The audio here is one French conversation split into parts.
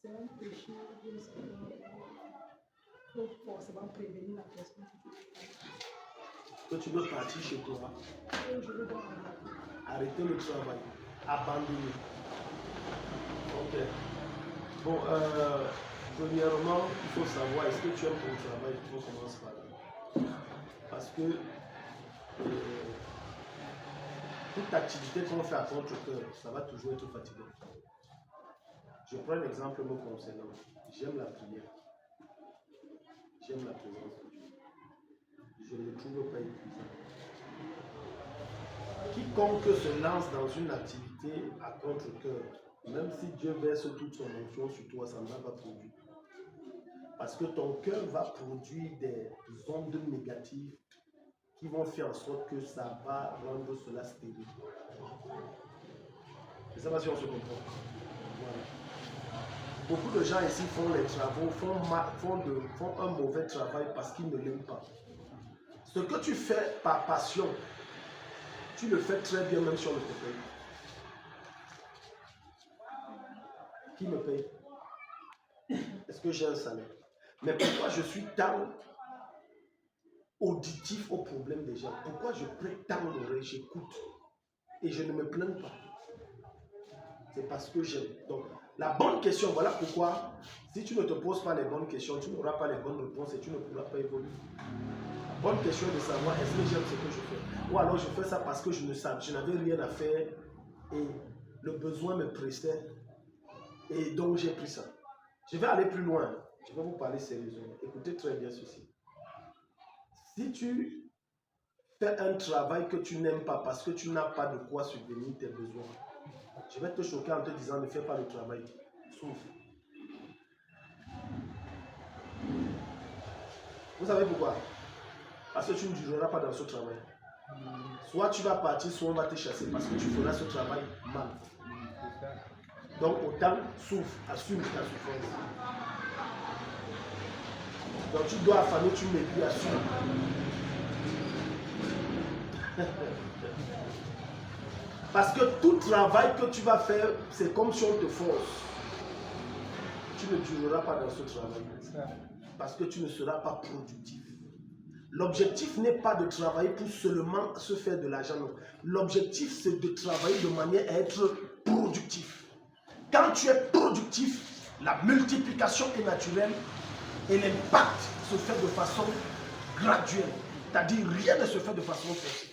C'est un péché de le savoir. Il faut forcément prévenir la personne. Que tu veux partir chez toi, Je veux voir arrêter le travail, abandonner. Ok. Bon, premièrement, il faut savoir, est-ce que tu aimes ton travail? On commence par là. Parce que toute activité qu'on fait à contre-cœur, ça va toujours être fatigant. Je prends un exemple me concernant. J'aime la prière. J'aime la présence de Dieu. Je ne le trouve pas épuisant. Quiconque se lance dans une activité à contre-cœur, même si Dieu verse toute son onction sur toi, ça ne va pas produire. Parce que ton cœur va produire des ondes négatives qui vont faire en sorte que ça va rendre cela stérile. Je ne sais pas si on se comprend. Voilà. Beaucoup de gens ici font les travaux, font un mauvais travail parce qu'ils ne l'aiment pas. Ce que tu fais par passion, tu le fais très bien même si on ne te paye. Qui me paye? Est-ce que j'ai un salaire? Mais pourquoi je suis tant auditif au problème des gens? Pourquoi je prête tant l'oreille, j'écoute et je ne me plains pas? C'est parce que j'aime. Donc, la bonne question, voilà pourquoi, si tu ne te poses pas les bonnes questions, tu n'auras pas les bonnes réponses et tu ne pourras pas évoluer. La bonne question est de savoir, est-ce que j'aime ce que je fais? Ou alors je fais ça parce que je n'avais rien à faire et le besoin me pressait et donc j'ai pris ça. Je vais aller plus loin. Je vais vous parler sérieusement. Écoutez très bien ceci. Si tu fais un travail que tu n'aimes pas parce que tu n'as pas de quoi subvenir tes besoins, je vais te choquer en te disant ne fais pas le travail. Souffre. Vous savez pourquoi? Parce que tu ne dureras pas dans ce travail. Soit tu vas partir, soit on va te chasser parce que tu feras ce travail mal. Donc autant souffre, assume ta souffrance. Donc tu dois affamer, tu m'écris, assume. Parce que tout travail que tu vas faire, c'est comme si on te force. Tu ne dureras pas dans ce travail. Parce que tu ne seras pas productif. L'objectif n'est pas de travailler pour seulement se faire de l'argent. L'objectif, c'est de travailler de manière à être productif. Quand tu es productif, la multiplication est naturelle et l'impact se fait de façon graduelle. C'est-à-dire, rien ne se fait de façon forcée.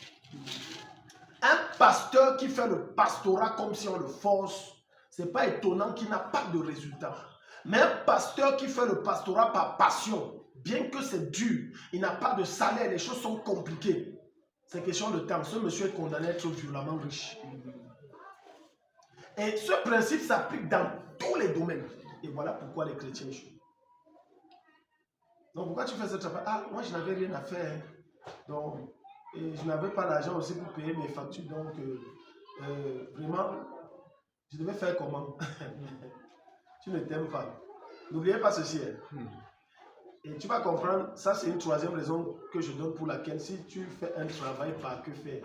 Un pasteur qui fait le pastorat comme si on le force, ce n'est pas étonnant qu'il n'a pas de résultat. Mais un pasteur qui fait le pastorat par passion, bien que c'est dur, il n'a pas de salaire, les choses sont compliquées. C'est question de temps. Ce monsieur est condamné à être violemment riche. Et ce principe s'applique dans tous les domaines. Et voilà pourquoi les chrétiens échouent. Donc pourquoi tu fais ce travail? Ah, moi je n'avais rien à faire. Donc, et je n'avais pas l'argent aussi pour payer mes factures. Donc, vraiment, je devais faire comment? Tu ne t'aimes pas. N'oubliez pas ceci. Et tu vas comprendre, ça c'est une troisième raison que je donne pour laquelle si tu fais un travail par que faire,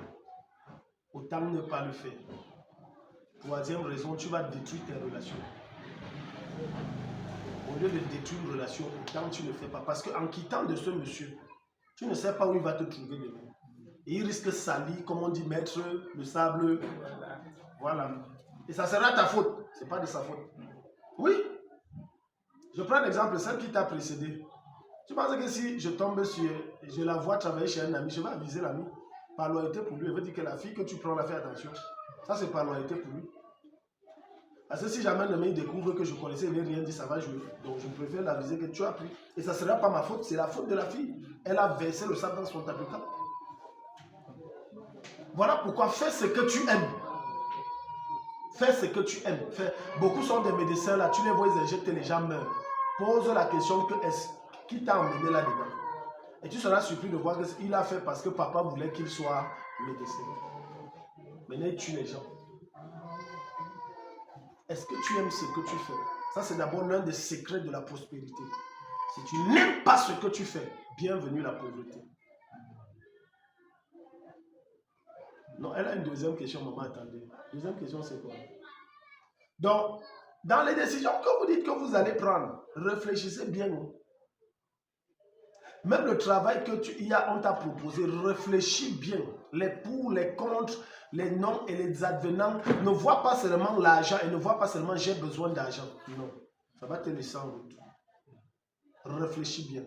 autant ne pas le faire. Troisième raison, tu vas détruire tes relations. Au lieu de détruire une relation, autant tu ne fais pas. Parce qu'en quittant de ce monsieur, tu ne sais pas où il va te trouver demain. Et il risque de salir, comme on dit, mettre le sable. Voilà. Et ça sera ta faute. Ce n'est pas de sa faute. Oui. Je prends l'exemple, celle qui t'a précédé. Tu penses que si je tombe sur, je la vois travailler chez un ami, je vais aviser l'ami. Par loyauté pour lui, elle veut dire que la fille que tu prends, la fais attention. Ça, c'est par loyauté pour lui. Parce que si jamais le mec découvre que je connaissais, il n'a rien dit, ça va jouer. Donc je préfère l'aviser que tu as pris. Et ça ne sera pas ma faute, c'est la faute de la fille. Elle a versé le sable dans son tapis-cap. Voilà pourquoi fais ce que tu aimes. Fais ce que tu aimes. Beaucoup sont des médecins là, tu les vois, ils injectent, les gens meurent. Pose la question qui t'a emmené là-dedans. Et tu seras surpris de voir qu'il a fait parce que papa voulait qu'il soit médecin. Maintenant, il tue les gens. Est-ce que tu aimes ce que tu fais? Ça, c'est d'abord l'un des secrets de la prospérité. Si tu n'aimes pas ce que tu fais, bienvenue la pauvreté. Non, elle a une deuxième question, maman, attendez. Deuxième question, c'est quoi? Donc, Dans les décisions que vous dites que vous allez prendre, réfléchissez bien. Même le travail que on t'a proposé, réfléchis bien. Les pour, les contre, les non et les advenants. Ne vois pas seulement l'argent et ne vois pas seulement j'ai besoin d'argent. Non, ça va te laisser en route. Réfléchis bien.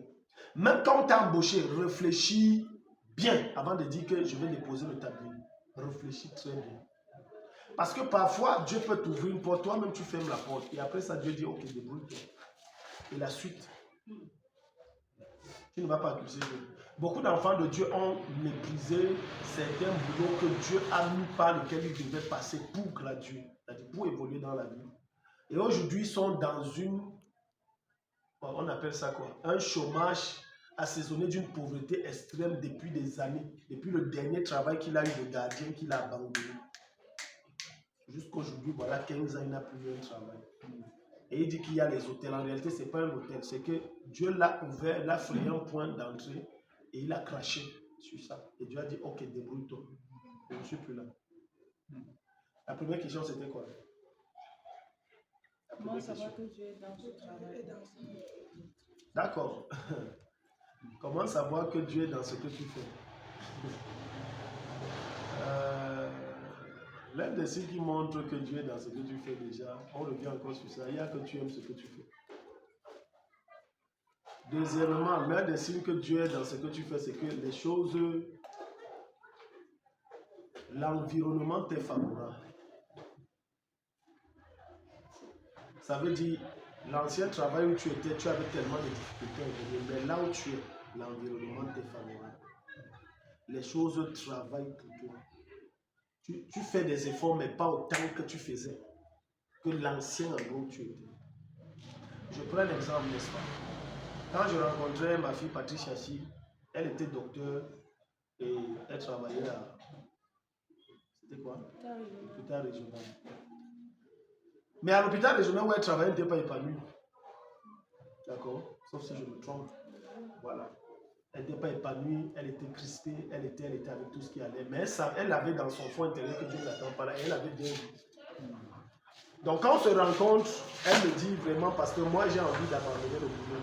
Même quand on t'a embauché, réfléchis bien avant de dire que je vais déposer le tablier. Réfléchis très bien. Parce que parfois, Dieu peut t'ouvrir une porte, toi-même tu fermes la porte. Et après ça, Dieu dit, ok, débrouille-toi. Et la suite, tu ne vas pas accuser Dieu. Beaucoup d'enfants de Dieu ont méprisé certains boulots que Dieu a mis par lesquels ils devaient passer pour graduer, c'est-à-dire pour évoluer dans la vie. Et aujourd'hui, ils sont dans on appelle ça quoi? Un chômage assaisonné d'une pauvreté extrême depuis des années, depuis le dernier travail qu'il a eu de gardien qu'il a abandonné. Jusqu'aujourd'hui, voilà 15 ans, il n'a plus eu un travail. Et il dit qu'il y a les hôtels. En réalité, ce n'est pas un hôtel. C'est que Dieu l'a ouvert, l'a frayé un point d'entrée et il a craché sur ça. Et Dieu a dit, ok, débrouille-toi. Je ne suis plus là. La première question, c'était quoi? Comment savoir que Dieu est dans ce travail? D'accord. Comment savoir que Dieu est dans ce que tu fais? L'un des signes qui montre que Dieu est dans ce que tu fais déjà, on revient encore sur ça, il y a que tu aimes ce que tu fais. Deuxièmement, l'un des signes que Dieu est dans ce que tu fais, c'est que les choses, l'environnement t'est favorable. Ça veut dire, l'ancien travail où tu étais, tu avais tellement de difficultés, mais là où tu es, l'environnement t'est favorable. Les choses travaillent pour toi. Tu fais des efforts, mais pas autant que tu faisais, que l'ancien endroit où tu étais. Je prends un exemple, n'est-ce pas? Quand je rencontrais ma fille Patricia Chi, elle était docteur et elle travaillait à... C'était quoi? L'hôpital régional. Mais à l'hôpital régional où elle travaillait, elle n'était pas épanouie. D'accord? Sauf si je me trompe. Voilà. Elle n'était pas épanouie, elle était crispée, elle était avec tout ce qui allait. Mais elle avait dans son fond intérieur que Dieu ne l'attend pas là. Elle avait bien vu. Donc quand on se rencontre, elle me dit vraiment, parce que moi j'ai envie d'abandonner le boulot.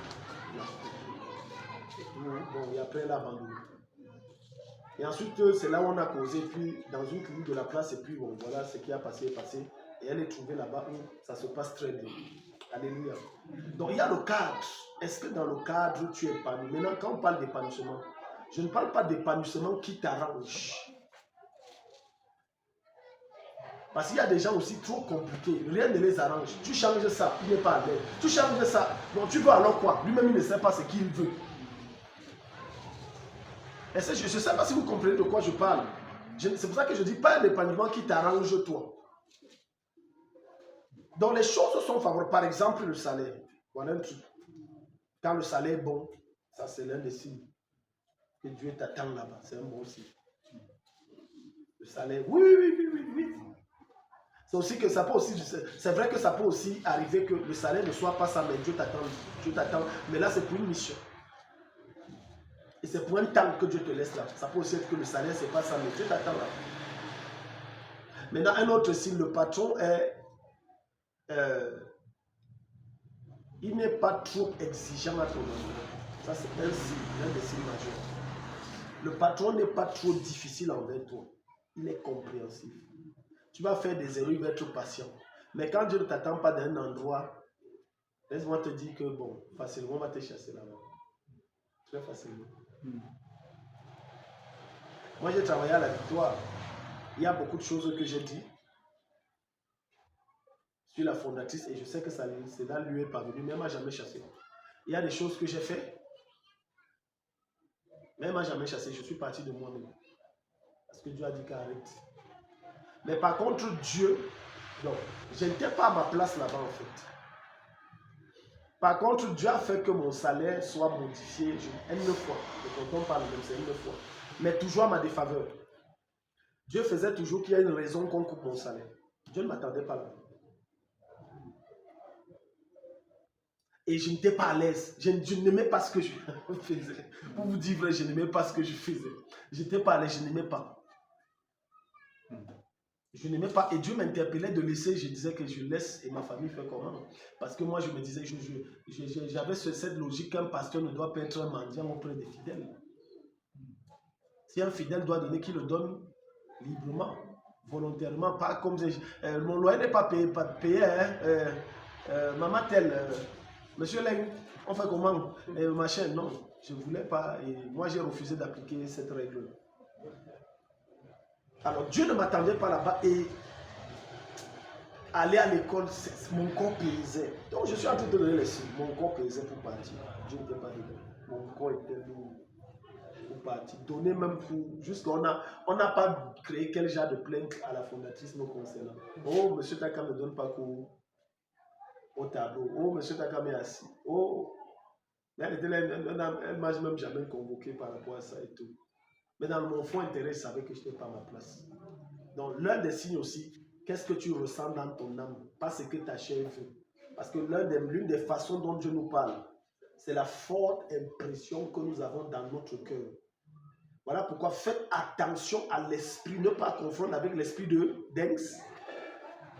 Bon, et après elle a abandonné. Et ensuite, c'est là où on a causé, puis dans une clinique de la place, et puis bon, voilà ce qui a passé. Et elle est trouvée là-bas où ça se passe très bien. Alléluia. Donc il y a le cadre. Est-ce que dans le cadre, tu es épanoui? Maintenant, quand on parle d'épanouissement, je ne parle pas d'épanouissement qui t'arrange. Parce qu'il y a des gens aussi trop compliqués. Rien ne les arrange. Tu changes ça, il n'est pas à l'aise. Tu changes ça, donc tu veux alors quoi? Lui-même, il ne sait pas ce qu'il veut. Et je ne sais pas si vous comprenez de quoi je parle. C'est pour ça que je dis pas un épanouissement qui t'arrange toi. Donc les choses sont favorables. Par exemple, le salaire. Voilà un truc. Quand le salaire est bon, ça c'est l'un des signes que Dieu t'attend là-bas. C'est un bon signe. Le salaire, oui. C'est aussi que ça peut aussi, c'est vrai que ça peut aussi arriver que le salaire ne soit pas ça, mais Dieu t'attend. Mais là, c'est pour une mission. Et c'est pour un temps que Dieu te laisse là. Ça peut aussi être que le salaire, c'est pas ça, mais Dieu t'attend là. Maintenant, un autre signe, le patron est, il n'est pas trop exigeant à ton endroit. Ça, c'est un signe, l'un des signes majeurs. Le patron n'est pas trop difficile envers toi. Il est compréhensif. Tu vas faire des erreurs, il va être patient. Mais quand Dieu ne t'attend pas d'un endroit, laisse-moi te dire que bon, facilement, on va te chasser là-bas. Très facilement. Moi, j'ai travaillé à la Victoire. Il y a beaucoup de choses que j'ai dit sur la fondatrice et je sais que cela lui est parvenu, mais elle ne m'a jamais chassé. Il y a des choses que j'ai fait, mais elle ne m'a jamais chassé. Je suis parti de moi-même. Parce que Dieu a dit qu'arrête. Mais par contre, Dieu, non, je n'étais pas à ma place là-bas en fait. Par contre, Dieu a fait que mon salaire soit modifié une fois. Et quand on parle même, c'est une fois. Mais toujours à ma défaveur. Dieu faisait toujours qu'il y a une raison qu'on coupe mon salaire. Dieu ne m'attendait pas là. Et je n'étais pas à l'aise. Je n'aimais pas ce que je faisais. Pour vous dire vrai, je n'aimais pas ce que je faisais. Je n'étais pas à l'aise, je n'aimais pas. Je n'aimais pas. Et Dieu m'interpellait de laisser. Je disais que je laisse et ma famille fait comment? Parce que moi, je me disais, j'avais cette logique qu'un pasteur ne doit pas être un mendiant auprès des fidèles. Si un fidèle doit donner, qu'il le donne librement, volontairement, pas comme mon loyer n'est pas payé, hein, maman telle, monsieur Leng, on fait comment? Machin, non, je ne voulais pas. Et moi, j'ai refusé d'appliquer cette règle. Alors, Dieu ne m'attendait pas là-bas et aller à l'école, mon corps pesait. Donc, je suis en train de donner les signes. Mon corps pesait pour partir. Dieu n'était pas dedans. Mon corps était lourd pour partir. Donner même pour. Jusqu'on n'a pas créé quel genre de plainte à la fondatrice nous concernant. Oh, monsieur Taka ne donne pas cours au tableau. Oh, monsieur Taka est assis. Oh, elle ne m'a même jamais convoqué par rapport à ça et tout. Mais dans mon fond intérêt, je savais que je n'étais pas à ma place. Donc, l'un des signes aussi, qu'est-ce que tu ressens dans ton âme? Pas ce que ta chair veut. Parce que l'une des façons dont Dieu nous parle, c'est la forte impression que nous avons dans notre cœur. Voilà pourquoi faites attention à l'esprit, ne pas confondre avec l'esprit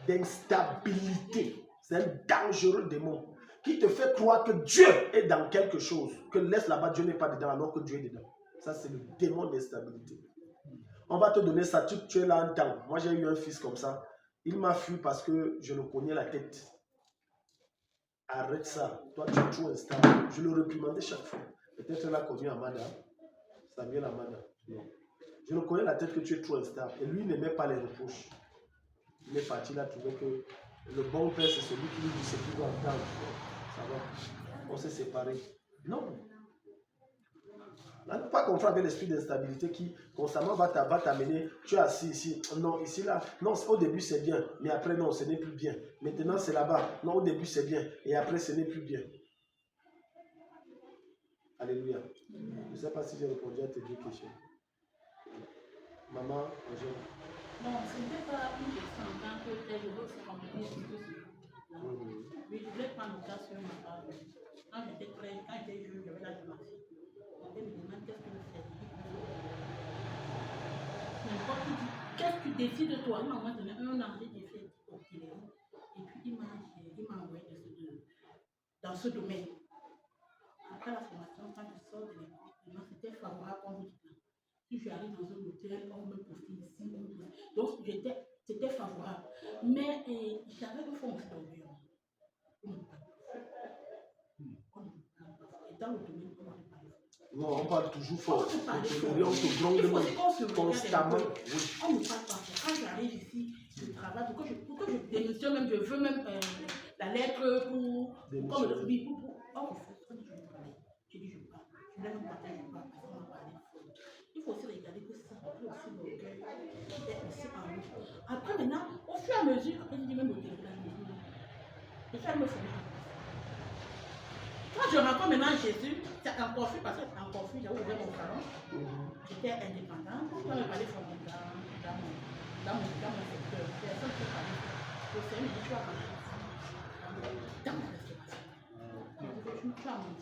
d'instabilité. C'est un dangereux démon qui te fait croire que Dieu est dans quelque chose, que laisse là-bas, Dieu n'est pas dedans alors que Dieu est dedans. Ça, c'est le démon d'instabilité. On va te donner ça, tu es là un temps. Moi, j'ai eu un fils comme ça. Il m'a fui parce que je le cognais la tête. Arrête ça. Toi, tu es trop instable. Je le réprimandais chaque fois. Peut-être elle a connu Amada. Samuel Amada. Non. Je le connais la tête que tu es trop instable. Et lui, il n'aimait pas les reproches. Il est parti, il a trouvé que le bon père, c'est celui qui lui dit ce qu'il doit entendre. Ça va. On s'est séparés. Non. Ne pas confondre avec l'esprit d'instabilité qui constamment va t'amener. Tu es assis ici, non, ici, là. Non, au début c'est bien, mais après non, ce n'est plus bien. Maintenant c'est là-bas. Non, au début c'est bien, et après ce n'est plus bien. Alléluia. Je ne sais pas si j'ai répondu à tes deux questions. Maman, bonjour. Non, ce n'était pas une question en tant que tel, je veux que ça me dise tout ce. Mais je voulais prendre le cas sur ma part. Quand j'étais jeune, j'avais la démarche. Elle me demande qu'est-ce que vous faites. Qu'est-ce que tu décides toi? Il m'a donné un an, j'ai fait au téléphone. Et puis il m'a envoyé dans ce domaine. Après la formation, quand je sors de l'école, c'était favorable comme vous dites. Si je suis allée dans un hôtel, on me postule ici. Donc c'était favorable. Mais j'avais une forme d'orgueil. Et dans le domaine, on ne parle pas. Non, on parle toujours fort. On On te bronze constamment. On ne parle pas. Quand j'arrive ici, je travaille pour que je démissionne même, je veux même la lettre pour comme le pour je dis je parle. Je lève mon matin, je parle parce qu'on m'a parlé. Il faut aussi regarder que ça, il faut aussi l'orgueil qui est aussi en nous. Après maintenant, au fur et à mesure, après je dis même au téléphone, je fais me former. Quand je rencontre maintenant Jésus, c'est encore fui parce que encore fui, j'avais ouvert mon salon. J'étais indépendante. Quand je parlais dans mon secteur, personne ne parlait. Le Seigneur me dit, tu vas parler dans ma restauration.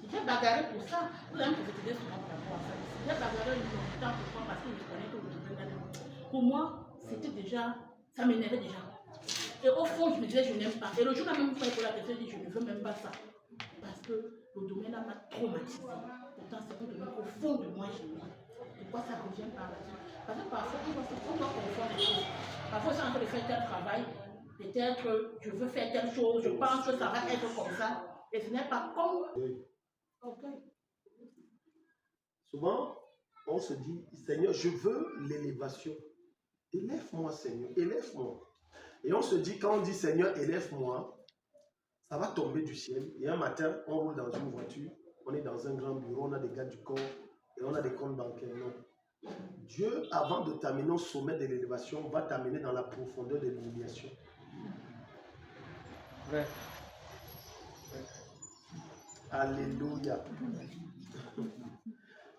J'ai bagarré pour ça. Vous allez me poser souvent par rapport à ça. J'ai bagarré longtemps parce que je connais que je. Pour moi, c'était déjà, ça m'énervait déjà. Et au fond, je me disais, je n'aime pas. Et le jour là même, quand il la question, je dis, je ne veux même pas ça. Parce que le domaine là m'a traumatisé. Pourtant, c'est un domaine au fond de moi, j'aime. Pourquoi ça revient par là-dessus? Parce que parfois, on doit confondre les choses. Parfois, c'est en train de faire tel travail. Peut-être je veux faire telle chose, je pense que ça va être comme ça. Et ce n'est pas comme. Oui. Ok. Souvent, on se dit, Seigneur, je veux l'élévation. Élève-moi, Seigneur, élève-moi. Et on se dit, quand on dit, Seigneur, élève-moi, ça va tomber du ciel. Et un matin, on roule dans une voiture, on est dans un grand bureau, on a des gars du corps et on a des comptes bancaires. Non. Dieu, avant de t'amener au sommet de l'élévation, va t'amener dans la profondeur de l'humiliation. Ouais. Alléluia.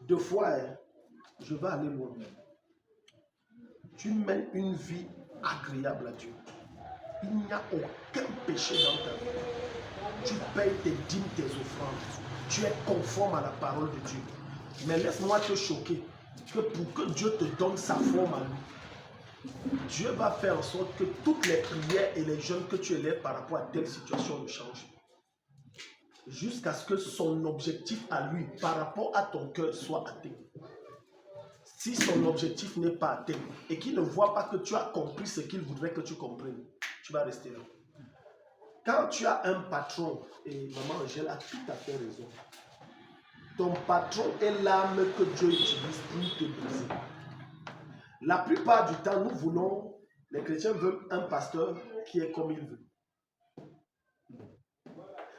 Deux fois, je vais aller loin. Tu mènes une vie agréable à Dieu. Il n'y a aucun péché dans ta vie. Tu payes tes dîmes, tes offrandes. Tu es conforme à la parole de Dieu. Mais laisse-moi te choquer que pour que Dieu te donne sa forme à lui, Dieu va faire en sorte que toutes les prières et les jeûnes que tu élèves par rapport à telle situation ne changent. Jusqu'à ce que son objectif à lui, par rapport à ton cœur, soit atteint. Si son objectif n'est pas atteint et qu'il ne voit pas que tu as compris ce qu'il voudrait que tu comprennes, tu vas rester là. Quand tu as un patron, et maman Angèle a tout à fait raison, ton patron est l'arme que Dieu utilise pour te briser. La plupart du temps, nous voulons, les chrétiens veulent un pasteur qui est comme il veut.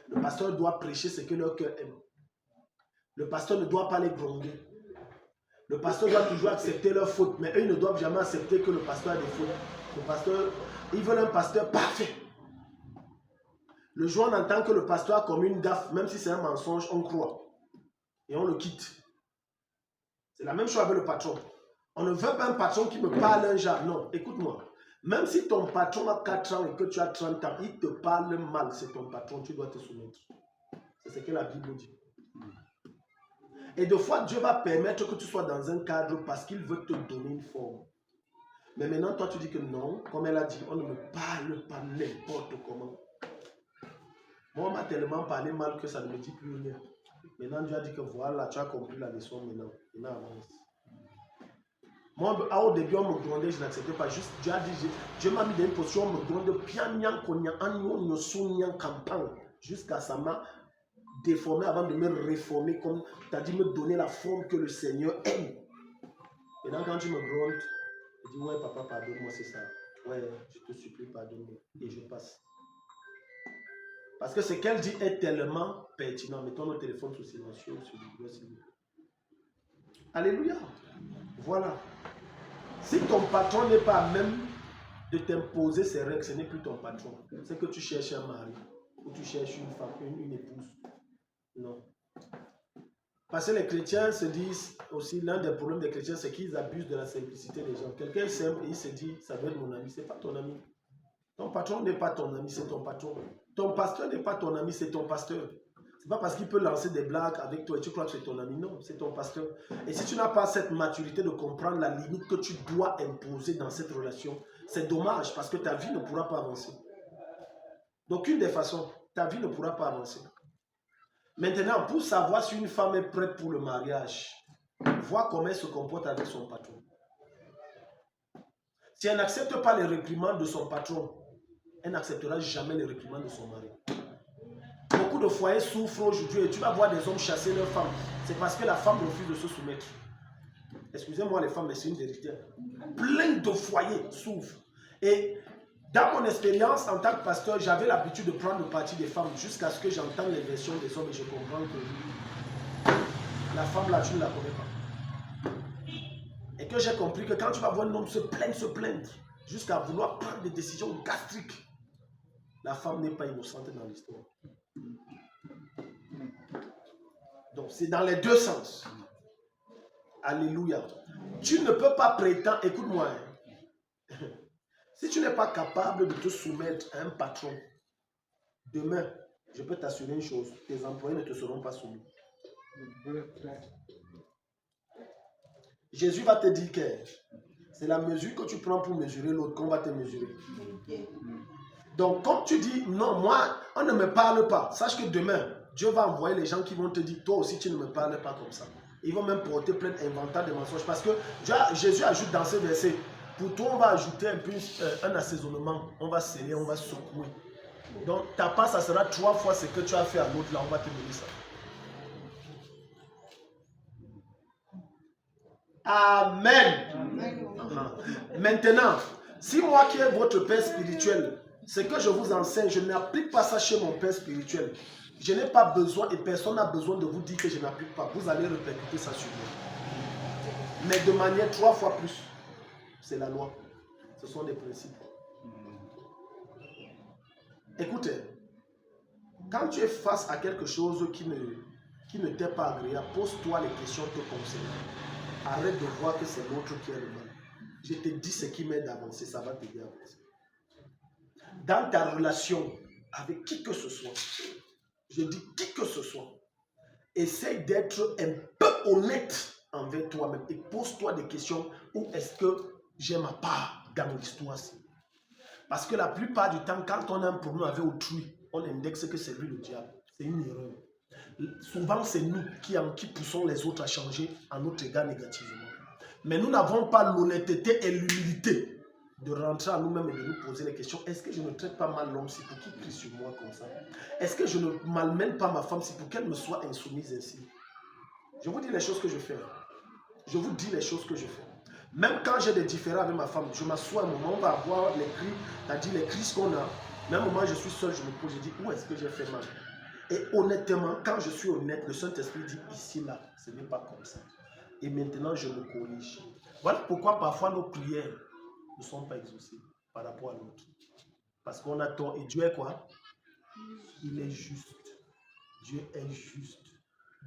Le pasteur doit prêcher ce que leur cœur aime. Le pasteur ne doit pas les gronder. Le pasteur doit toujours accepter leurs fautes, mais eux ils ne doivent jamais accepter que le pasteur a des fautes. Le pasteur, ils veulent un pasteur parfait. Le jour où on entend que le pasteur a commis une gaffe, même si c'est un mensonge, on croit. Et on le quitte. C'est la même chose avec le patron. On ne veut pas un patron qui me parle un genre. Non, écoute-moi. Même si ton patron a 4 ans et que tu as 30 ans, il te parle mal, c'est ton patron, tu dois te soumettre. C'est ce que la Bible dit. Et des fois, Dieu va permettre que tu sois dans un cadre parce qu'il veut te donner une forme. Mais maintenant, toi, tu dis que non, comme elle a dit, on ne me parle pas n'importe comment. Moi, on m'a tellement parlé mal que ça ne me dit plus rien. Maintenant, Dieu a dit que voilà, tu as compris la leçon maintenant. Maintenant, avance. Moi, au début, on me grondait, je n'acceptais pas. Juste, Dieu a dit, Dieu m'a mis dans une position, on me gronde, jusqu'à ça m'a déformé avant de me réformer, comme tu as dit, me donner la forme que le Seigneur aime. Maintenant, quand tu me grondes, je dis, ouais, papa, pardonne-moi, c'est ça. Ouais, je te supplie, pardonne-moi. Et je passe. Parce que ce qu'elle dit est tellement pertinent. Mettons nos téléphones sous silencieux, sur le bureau, s'il vous plaît. Alléluia. Voilà. Si ton patron n'est pas à même de t'imposer ses règles, ce n'est plus ton patron. C'est que tu cherches un mari ou tu cherches une femme, une épouse. Non. Parce que les chrétiens se disent aussi, l'un des problèmes des chrétiens, c'est qu'ils abusent de la simplicité des gens. Quelqu'un est simple et il se dit, ça doit être mon ami. Ce n'est pas ton ami. Ton patron n'est pas ton ami, c'est ton patron. Ton pasteur n'est pas ton ami, c'est ton pasteur. Ce n'est pas parce qu'il peut lancer des blagues avec toi et tu crois que c'est ton ami. Non, c'est ton pasteur. Et si tu n'as pas cette maturité de comprendre la limite que tu dois imposer dans cette relation, c'est dommage parce que ta vie ne pourra pas avancer. D'aucune des façons, ta vie ne pourra pas avancer. Maintenant, pour savoir si une femme est prête pour le mariage, vois comment elle se comporte avec son patron. Si elle n'accepte pas les réprimandes de son patron, elle n'acceptera jamais les réprimandes de son mari. Beaucoup de foyers souffrent aujourd'hui et tu vas voir des hommes chasser leurs femmes. C'est parce que la femme refuse de se soumettre. Excusez-moi les femmes, mais c'est une vérité. Plein de foyers souffrent. Et dans mon expérience en tant que pasteur, j'avais l'habitude de prendre le parti des femmes jusqu'à ce que j'entende les versions des hommes et je comprends que la femme là, tu ne la connais pas. Et que j'ai compris que quand tu vas voir un homme se plaindre, jusqu'à vouloir prendre des décisions gastriques, la femme n'est pas innocente dans l'histoire. Donc c'est dans les deux sens. Alléluia. Tu ne peux pas prétendre, écoute-moi, si tu n'es pas capable de te soumettre à un patron, demain, je peux t'assurer une chose, tes employés ne te seront pas soumis. Jésus va te dire que c'est la mesure que tu prends pour mesurer l'autre qu'on va te mesurer. Donc, comme tu dis, non, moi, on ne me parle pas. Sache que demain, Dieu va envoyer les gens qui vont te dire, toi aussi, tu ne me parles pas comme ça. Ils vont même porter plein d'inventaires de mensonges. Parce que Jésus ajoute dans ce verset, pour toi, on va ajouter un peu un assaisonnement. On va sceller, on va secouer. Donc, ta part, ça sera 3 fois ce que tu as fait à l'autre. Là, on va te donner ça. Amen. Amen. Maintenant, si moi qui est votre père spirituel, ce que je vous enseigne, je n'applique pas ça chez mon père spirituel. Je n'ai pas besoin et personne n'a besoin de vous dire que je n'applique pas. Vous allez répercuter ça sur moi. Mais de manière 3 fois plus. C'est la loi. Ce sont des principes. Écoutez, quand tu es face à quelque chose qui ne t'est pas agréable, pose-toi les questions te concernant. Arrête de voir que c'est l'autre qui a le mal. Je te dis ce qui m'aide à avancer, ça va t'aider à avancer. Dans ta relation avec qui que ce soit, je dis qui que ce soit, essaye d'être un peu honnête envers toi-même et pose-toi des questions. Où est-ce que j'ai ma part? dans l'histoire-ci. Parce que la plupart du temps, quand on a un problème avec autrui, on indexe que c'est lui le diable. C'est une erreur. Souvent, c'est nous qui poussons les autres à changer à notre égard négativement. Mais nous n'avons pas l'honnêteté et l'humilité de rentrer à nous-mêmes et de nous poser les questions. Est-ce que je ne traite pas mal l'homme si pour qu'il crie sur moi comme ça? Est-ce que je ne malmène pas ma femme si pour qu'elle me soit insoumise ainsi? Je vous dis les choses que je fais. Je vous dis les choses que je fais. Même quand j'ai des différends avec ma femme, je m'assois un moment, on va avoir les cris, c'est-à-dire les crises qu'on a. Même au moment où je suis seul, je me pose, je dis où est-ce que j'ai fait mal? Et honnêtement, quand je suis honnête, le Saint-Esprit dit ici, là, ce n'est pas comme ça. Et maintenant, je me corrige. Voilà pourquoi parfois nos prières ne sont pas exaucées par rapport à l'autre. Parce qu'on a tort. Et Dieu est quoi? Il est juste. Dieu est juste.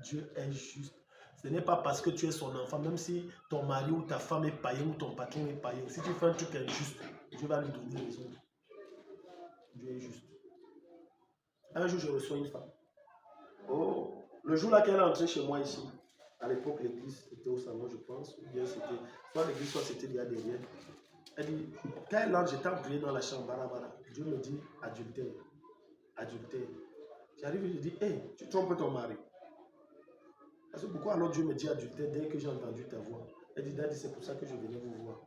Dieu est juste. Ce n'est pas parce que tu es son enfant, même si ton mari ou ta femme est païen ou ton patron est païen. Si tu fais un truc injuste, Dieu va lui donner les autres. Dieu est juste. Un jour, je reçois une femme. Oh, le jour là qu'elle est entrée chez moi ici, à l'époque, l'église était au salon, je pense, ou bien c'était, soit l'église, soit c'était il y a derrière. Elle dit, quand elle entre, j'étais en prière dans la chambre, Dieu me dit, adultère, adultère. J'arrive et je dis, hé, tu trompes ton mari. Parce que pourquoi alors Dieu me dit adultère dès que j'ai entendu ta voix? Elle dit, Daddy, c'est pour ça que je venais vous voir.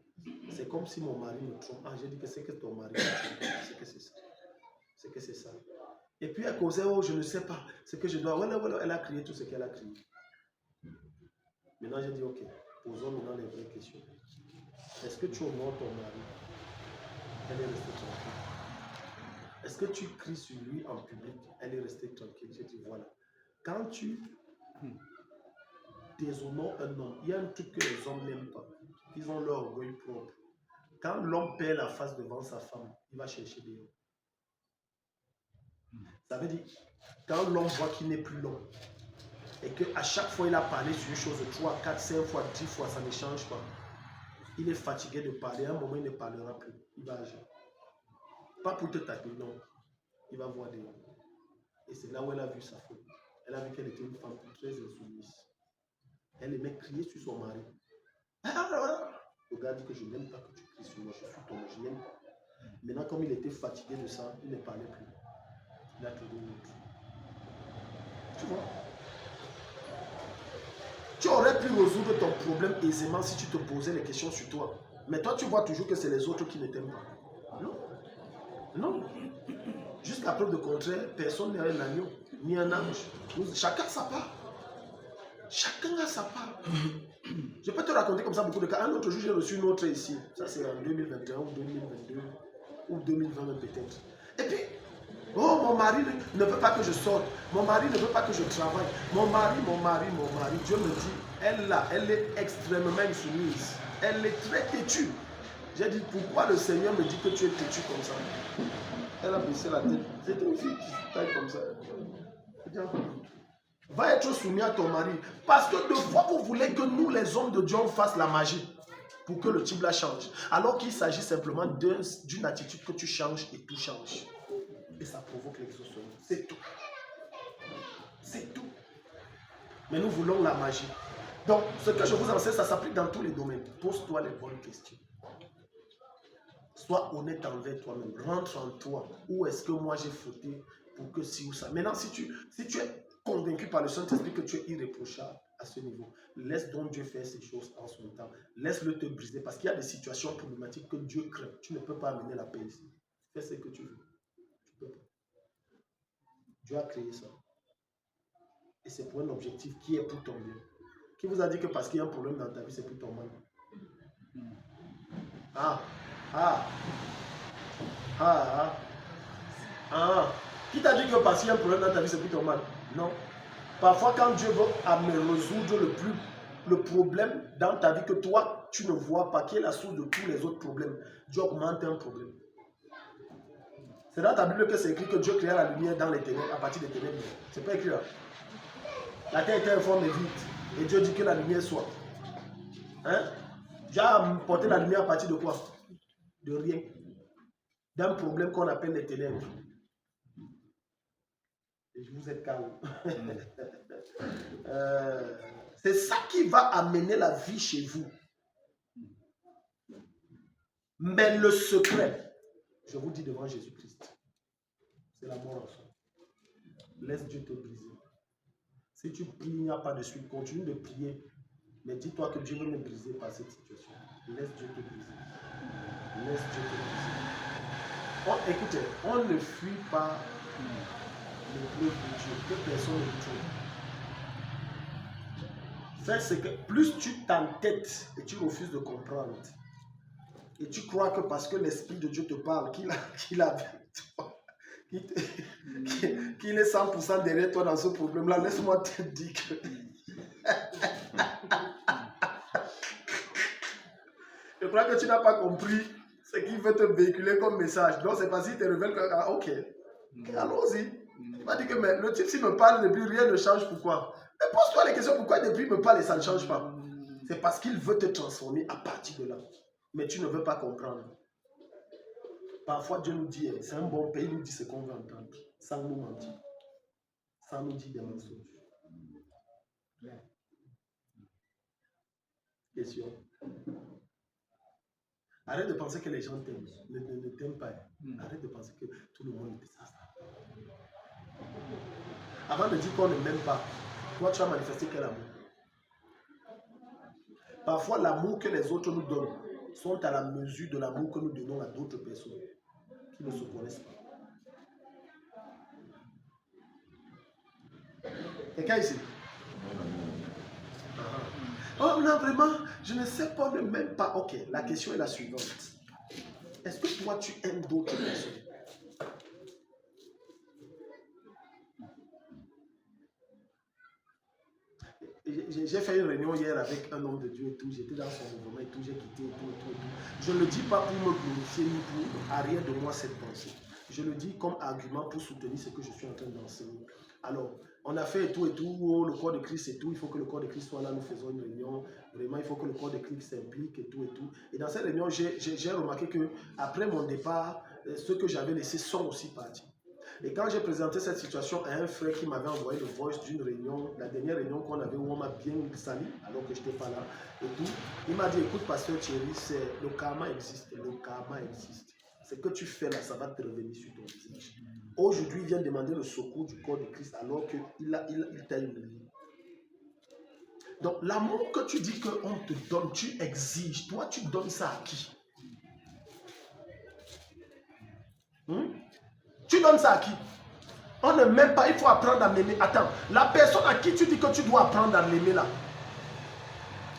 C'est comme si mon mari me trompe. Ah, j'ai dit que c'est que ton mari me trompe. C'est que c'est ça. C'est que c'est ça. Et puis elle causait, oh, je ne sais pas ce que je dois. Voilà, elle a crié tout ce qu'elle a crié. Maintenant, j'ai dit, ok, posons maintenant les vraies questions. Est-ce que tu honores ton mari? Elle est restée tranquille. Est-ce que tu cries sur lui en public? Elle est restée tranquille. J'ai dit, voilà. Quand tu déshonores un homme, il y a un truc que les hommes n'aiment pas. Ils ont leur orgueil propre. Quand l'homme perd la face devant sa femme, il va chercher des hommes. Ça veut dire, quand l'homme voit qu'il n'est plus l'homme, et qu'à chaque fois il a parlé sur une chose 3, 4, 5 fois, 10 fois, ça ne change pas. Il est fatigué de parler, à un moment il ne parlera plus. Il va agir. Pas pour te taper, non. Il va voir des hommes. Et c'est là où elle a vu sa faute. Elle a vu qu'elle était une femme très insoumise. Elle aimait crier sur son mari. Le gars dit que je n'aime pas que tu cries sur moi, je suis tombé, je n'aime pas. Maintenant, comme il était fatigué de ça, il ne parlait plus. Il a trouvé une autre. Tu vois? Tu aurais pu résoudre ton problème aisément si tu te posais les questions sur toi. Mais toi, tu vois toujours que c'est les autres qui ne t'aiment pas. Non. Non. Jusqu'à preuve de contraire, personne n'est un agneau, ni un ange. Chacun a sa part. Chacun a sa part. Je peux te raconter comme ça beaucoup de cas. Un autre jour, j'ai reçu une autre ici. Ça, c'est en 2021 ou 2022 ou 2020 peut-être. Et puis, oh, mon mari ne veut pas que je sorte. Mon mari ne veut pas que je travaille. Mon mari. Dieu me dit, elle est extrêmement insoumise. Elle est très têtue. J'ai dit, pourquoi le Seigneur me dit que tu es têtue comme ça? Elle a baissé la tête. C'était une fille qui taille comme ça. Va être soumis à ton mari. Parce que deux fois, vous voulez que nous, les hommes de Dieu, on fasse la magie pour que le type la change. Alors qu'il s'agit simplement d'une attitude que tu changes et tout change. Et ça provoque l'exaucement. C'est tout. C'est tout. Mais nous voulons la magie. Donc, ce que je vous enseigne, ça s'applique dans tous les domaines. Pose-toi les bonnes questions. Sois honnête envers toi-même. Rentre en toi. Où est-ce que moi j'ai fauté pour que si ou ça. Maintenant, si tu es convaincu par le Saint-Esprit que tu es irréprochable à ce niveau, laisse donc Dieu faire ces choses en son temps. Laisse-le te briser. Parce qu'il y a des situations problématiques que Dieu crée. Tu ne peux pas amener la paix ici. Fais ce que tu veux. Tu peux pas. Dieu a créé ça. Et c'est pour un objectif qui est pour ton bien. Qui vous a dit que parce qu'il y a un problème dans ta vie, c'est pour ton mal? Qui t'a dit que parce qu'il y a un problème dans ta vie, c'est pour ton mal? Non. Parfois, quand Dieu veut résoudre le problème dans ta vie que toi, tu ne vois pas, qui est la source de tous les autres problèmes, Dieu augmente un problème. C'est dans ta Bible que c'est écrit que Dieu créa la lumière dans les ténèbres, à partir des ténèbres. C'est pas écrit là. La terre était informe et vide. Et Dieu dit que la lumière soit. Hein? Dieu a porté la lumière à partir de quoi? De rien. D'un problème qu'on appelle les ténèbres. Et je vous ai calme. C'est ça qui va amener la vie chez vous. Mais le secret, je vous dis devant Jésus-Christ, c'est la mort en soi. Laisse Dieu te briser. Si tu pries, il n'y a pas de suite. Continue de prier. Mais dis-toi que Dieu veut me briser par cette situation. Laisse Dieu te briser. Laisse Dieu te briser. Écoutez, on ne fuit pas l'épreuve de Dieu. Que personne ne tue. C'est que plus tu t'entêtes et tu refuses de comprendre, et tu crois que parce que l'Esprit de Dieu te parle, qu'il est 100% derrière toi dans ce problème-là, laisse-moi te dire que... Je crois que tu n'as pas compris ce qu'il veut te véhiculer comme message. Donc c'est parce qu'il te révèle que, ah, ok, allons-y. Il m'a dit que mais, le type s'il me parle depuis, rien ne change, pourquoi? Mais pose-toi les questions, pourquoi depuis il me parle et ça ne change pas? C'est parce qu'il veut te transformer à partir de là. Mais tu ne veux pas comprendre. Parfois Dieu nous dit, c'est un bon pays, il nous dit ce qu'on veut entendre, sans nous mentir, sans nous dire des mensonges. Question. Arrête de penser que les gens t'aiment, ne t'aiment pas. Arrête de penser que tout le monde est ça. Avant de dire qu'on ne m'aime pas, toi tu as manifesté quel amour? Parfois l'amour que les autres nous donnent sont à la mesure de l'amour que nous donnons à d'autres personnes qui ne se connaissent pas. Quelqu'un ici? Oh non, vraiment, je ne sais pas, ne même pas. Ok, la question est la suivante. Est-ce que toi, tu aimes d'autres personnes? J'ai fait une réunion hier avec un homme de Dieu et tout. J'étais dans son mouvement et tout. J'ai quitté et tout. Je ne le dis pas pour me glorifier ni pour arrière de moi cette pensée. Je le dis comme argument pour soutenir ce que je suis en train d'enseigner. Alors, on a fait et tout, oh, le corps de Christ et tout, il faut que le corps de Christ soit là, nous faisons une réunion, vraiment il faut que le corps de Christ s'implique et tout. Et dans cette réunion, j'ai remarqué que après mon départ, ceux que j'avais laissés sont aussi partis. Et quand j'ai présenté cette situation à un frère qui m'avait envoyé le voice d'une réunion, la dernière réunion qu'on avait où on m'a bien sali, alors que je n'étais pas là, et tout, il m'a dit, écoute pasteur Thierry, le karma existe, le karma existe. Ce que tu fais là, ça va te revenir sur ton visage. Aujourd'hui, il vient demander le secours du corps de Christ alors qu'il t'a humilié. Donc, l'amour que tu dis qu'on te donne, tu exiges. Toi, tu donnes ça à qui? Tu donnes ça à qui? On ne m'aime pas, il faut apprendre à m'aimer. Attends, la personne à qui tu dis que tu dois apprendre à l'aimer là,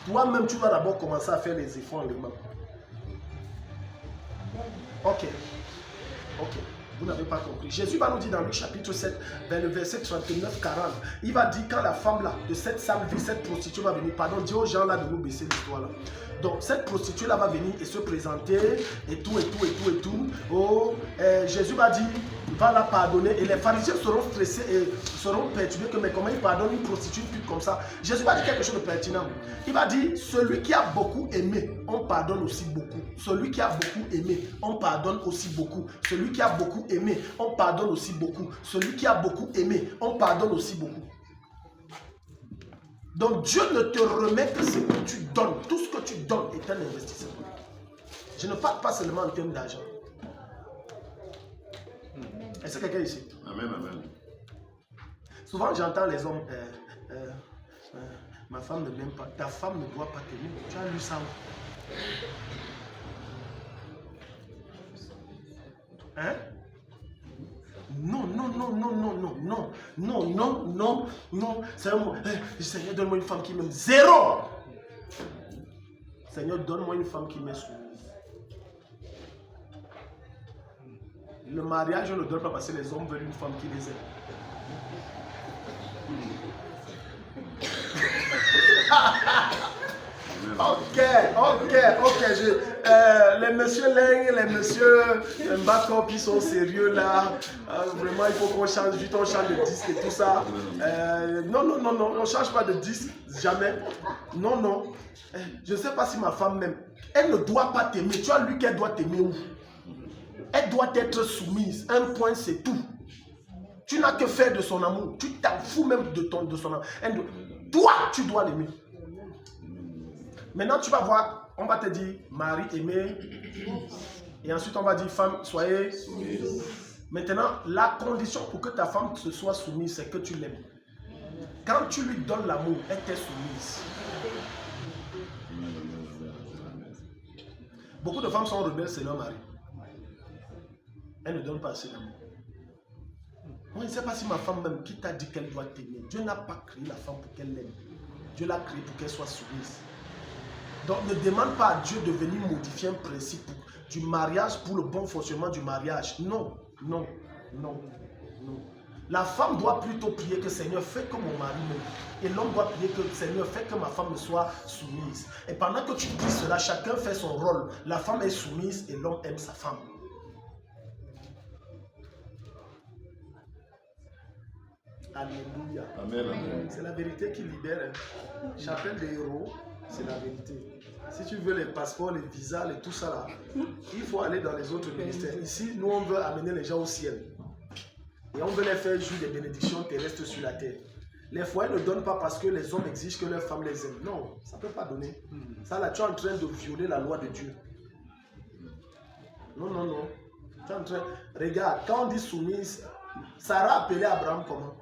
toi-même, tu dois d'abord commencer à faire les efforts en l'aimant. Ok. Vous n'avez pas compris. Jésus va nous dire dans Luc chapitre 7, vers le verset 39-40, il va dire quand la femme là, de cette sale vie, cette prostituée va venir, pardon, dis aux gens là de nous baisser l'histoire là. Donc cette prostituée là va venir et se présenter et tout. Oh, Jésus va dire, il va la pardonner et les pharisiens seront stressés et seront perturbés que mais comment il pardonne une prostituée pute comme ça? Jésus va dire quelque chose de pertinent. Il va dire, celui qui a beaucoup aimé, on pardonne aussi beaucoup. Celui qui a beaucoup aimé, on pardonne aussi beaucoup. Celui qui a beaucoup aimé, on pardonne aussi beaucoup. Celui qui a beaucoup aimé, on pardonne aussi beaucoup. Donc Dieu ne te remet que ce que tu donnes. Tout ce que tu donnes est un investissement. Je ne parle pas seulement en termes d'argent. Est-ce que quelqu'un ici? Amen, amen. Souvent j'entends les hommes, ma femme ne m'aime pas. Ta femme ne doit pas t'aimer. Tu as lu ça où? Hein? Non. Seigneur, donne-moi une femme qui m'aime. Zéro! Seigneur, donne-moi une femme qui m'est soumise. Le mariage, on ne le donne pas parce que les hommes veulent une femme qui les aime. Ok. Les messieurs Leng et les messieurs Mbakop, ils sont sérieux là. Vraiment, il faut qu'on change vite, on change de disque et tout ça. Non, on ne change pas de disque, jamais. Non. Je ne sais pas si ma femme m'aime. Elle ne doit pas t'aimer. Tu as lu qu'elle doit t'aimer où? Elle doit être soumise. Un point, c'est tout. Tu n'as que faire de son amour. Tu t'en fous même de son amour. Toi, tu dois l'aimer. Maintenant, tu vas voir, on va te dire, mari, aimez. Et ensuite, on va dire, femme, soyez soumise. Maintenant, la condition pour que ta femme se soit soumise, c'est que tu l'aimes. Quand tu lui donnes l'amour, elle t'est soumise. Beaucoup de femmes sont rebelles, c'est leur mari. Elle ne donne pas assez d'amour. Moi, je ne sais pas si ma femme même, qui t'a dit qu'elle doit t'aimer. Dieu n'a pas créé la femme pour qu'elle l'aime. Dieu l'a créée pour qu'elle soit soumise. Donc, ne demande pas à Dieu de venir modifier un principe du mariage pour le bon fonctionnement du mariage. Non, non, non, non. La femme doit plutôt prier que Seigneur, fais que mon mari m'aime. Et l'homme doit prier que Seigneur, fais que ma femme me soit soumise. Et pendant que tu pries cela, chacun fait son rôle. La femme est soumise et l'homme aime sa femme. Alléluia. Amen, amen. C'est la vérité qui libère. Chapelle des héros, c'est la vérité. Si tu veux les passeports, les visas, et tout ça là, il faut aller dans les autres ministères. Ici, nous, on veut amener les gens au ciel. Et on veut les faire jouir des bénédictions terrestres sur la terre. Les foyers ne donnent pas parce que les hommes exigent que leurs femmes les aiment. Non, ça ne peut pas donner. Ça là, tu es en train de violer la loi de Dieu. Non, non, non. Tu es en train... Regarde, quand on dit soumise, Sarah appelait Abraham comment?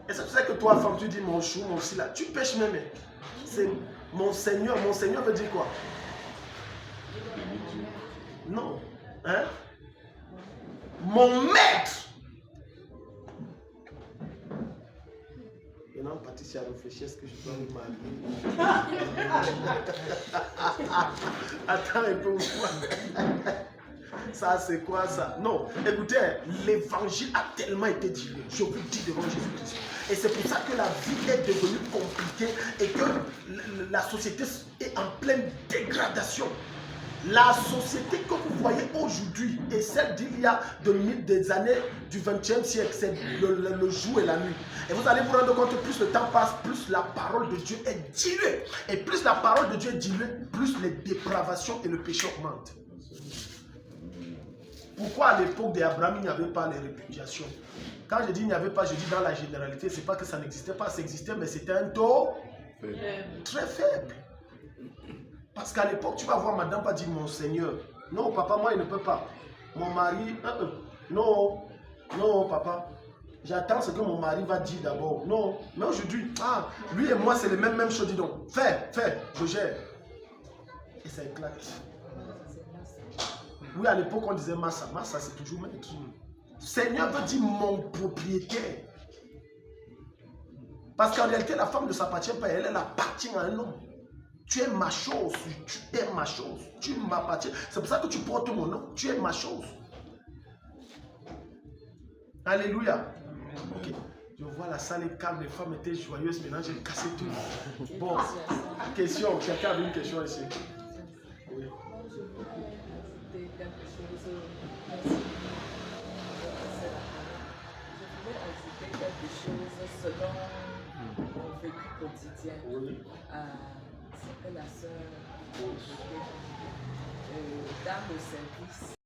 Et c'est pour ça que toi, femme, tu dis mon chou, mon sila. Tu pêches même. C'est mon Seigneur. Mon Seigneur veut dire quoi? Non. Hein? Mon maître. Maintenant, Patricia réfléchit, est-ce que je dois me marier? Attends un peu. Ça, c'est quoi ça? Non, écoutez, l'évangile a tellement été dilué. Je vous dis devant Jésus-Christ. Et c'est pour ça que la vie est devenue compliquée et que la société est en pleine dégradation. La société que vous voyez aujourd'hui et celle d'il y a des années du 20e siècle, c'est le jour et la nuit. Et vous allez vous rendre compte que plus le temps passe, plus la parole de Dieu est diluée. Et plus la parole de Dieu est diluée, plus les dépravations et le péché augmentent. Pourquoi à l'époque d'Abraham, il n'y avait pas les répudiations? Quand je dis il n'y avait pas, je dis dans la généralité, ce n'est pas que ça n'existait pas, ça existait, mais c'était un taux très faible. Parce qu'à l'époque, tu vas voir madame pas dire mon Seigneur. Non, papa, moi, il ne peut pas. Mon mari, non, non, papa. J'attends ce que mon mari va dire d'abord. Non, mais aujourd'hui, lui et moi, c'est les mêmes choses. Dis donc, fais, je gère. Et ça éclate. Oui, à l'époque, on disait Massa. Massa, c'est toujours maître. Seigneur veut dire mon propriétaire. Parce qu'en réalité, la femme ne s'appartient pas à elle, elle appartient à un homme. Tu es ma chose, tu es ma chose, tu m'appartiens. C'est pour ça que tu portes mon nom, tu es ma chose. Alléluia. Ok. Je vois la salle est calme, les femmes étaient joyeuses, maintenant j'ai cassé tout. Bon, question, quelqu'un avait une question ici. Oui. Quelque chose, merci. Je voulais ajouter quelque chose selon mon vécu quotidien. Oui. Ce que la sœur dans le service